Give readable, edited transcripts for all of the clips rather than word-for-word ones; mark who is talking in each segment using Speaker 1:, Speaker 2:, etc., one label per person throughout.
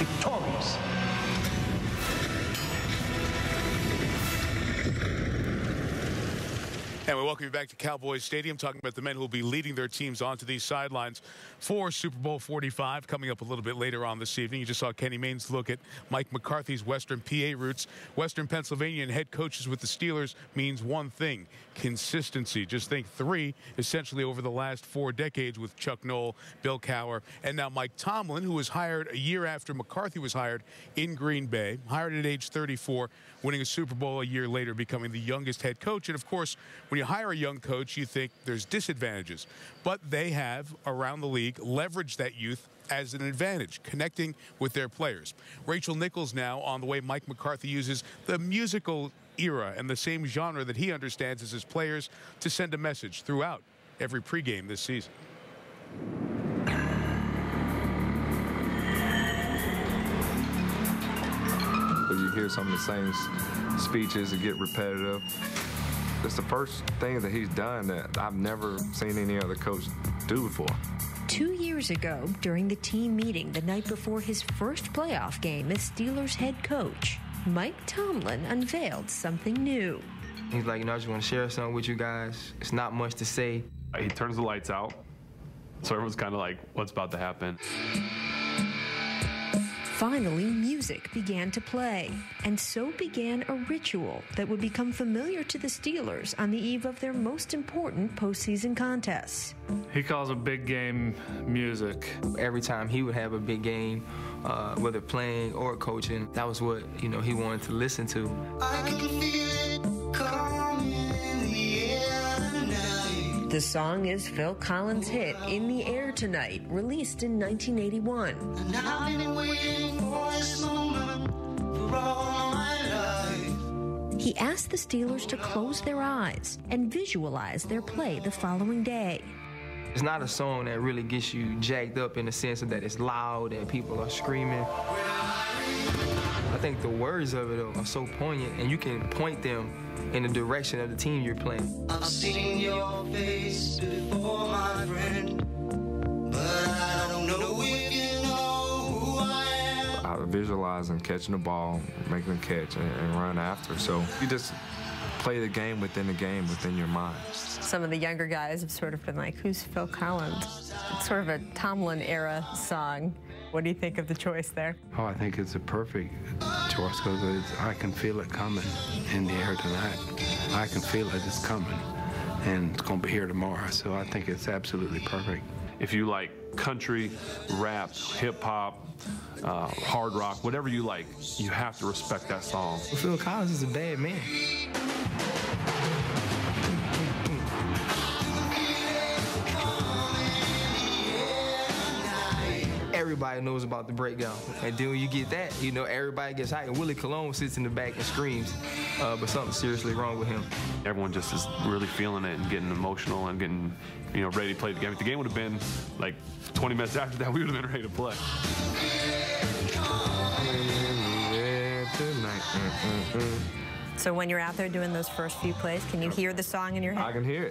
Speaker 1: victorious.
Speaker 2: And we welcome you back to Cowboys Stadium, talking about the men who will be leading their teams onto these sidelines for Super Bowl 45, coming up a little bit later on this evening. You just saw Kenny Mayne's look at Mike McCarthy's Western PA roots. Western Pennsylvania and head coaches with the Steelers means one thing: consistency. Just think 3 essentially over the last 4 decades with Chuck Noll, Bill Cowher, and now Mike Tomlin, who was hired a year after McCarthy was hired in Green Bay, hired at age 34, winning a Super Bowl a year later, becoming the youngest head coach. And, of course, when you hire a young coach, you think there's disadvantages. But they have, around the league, leveraged that youth as an advantage, connecting with their players. Rachel Nichols now on the way Mike McCarthy uses the musical era and the same genre that he understands as his players to send a message throughout every pregame this season.
Speaker 3: You hear some of the same speeches that get repetitive. It's the first thing that he's done that I've never seen any other coach do before.
Speaker 4: 2 years ago, during the team meeting the night before his first playoff game as Steelers head coach, Mike Tomlin unveiled something new.
Speaker 5: He's like, I just want to share something with you guys. It's not much to say.
Speaker 6: He turns the lights out, so everyone's kind of like, what's about to happen?
Speaker 4: Finally, music began to play, and so began a ritual that would become familiar to the Steelers on the eve of their most important postseason contests.
Speaker 7: He calls it big game music.
Speaker 5: Every time he would have a big game, whether playing or coaching, that was what, he wanted to listen to.
Speaker 8: I can feel it coming in the air tonight.
Speaker 4: The song is Phil Collins' hit, In the Air Tonight, released in 1981.
Speaker 8: And I've been waiting for this moment for all my life.
Speaker 4: He asked the Steelers to close their eyes and visualize their play the following day.
Speaker 5: It's not a song that really gets you jacked up in the sense of that it's loud and people are screaming. I think the words of it are so poignant, and you can point them in the direction of the team you're playing.
Speaker 8: I've seen your face before, my friend, but I don't know if you know who I am.
Speaker 3: I visualize them catching the ball, making them catch, and run after. So you just play the game within your mind.
Speaker 9: Some of the younger guys have sort of been like, who's Phil Collins? It's sort of a Tomlin-era song. What do you think of the choice there?
Speaker 10: Oh, I think it's a perfect choice because I can feel it coming in the air tonight. I can feel it, it's coming, and it's going to be here tomorrow, so I think it's absolutely perfect.
Speaker 6: If you like country, rap, hip-hop, hard rock, whatever you like, you have to respect that song.
Speaker 5: Phil Collins is a bad man. Everybody knows about the breakdown, and then when you get that, everybody gets hyped. And Willie Colon sits in the back and screams, but something's seriously wrong with him.
Speaker 6: Everyone just is really feeling it and getting emotional and getting, ready to play the game. If the game would have been like 20 minutes after that, we would have been ready to play.
Speaker 9: So when you're out there doing those first few plays, can you hear the song in your head?
Speaker 3: I can hear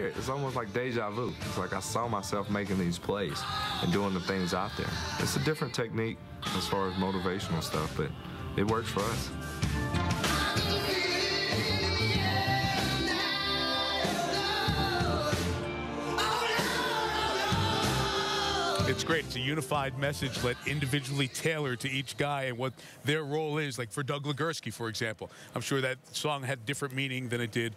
Speaker 3: it. It's almost like deja vu. It's like I saw myself making these plays and doing the things out there. It's a different technique as far as motivational stuff, but it works for us.
Speaker 2: It's great. It's a unified message, but individually tailored to each guy and what their role is. Like for Doug Legursky, for example, I'm sure that song had different meaning than it did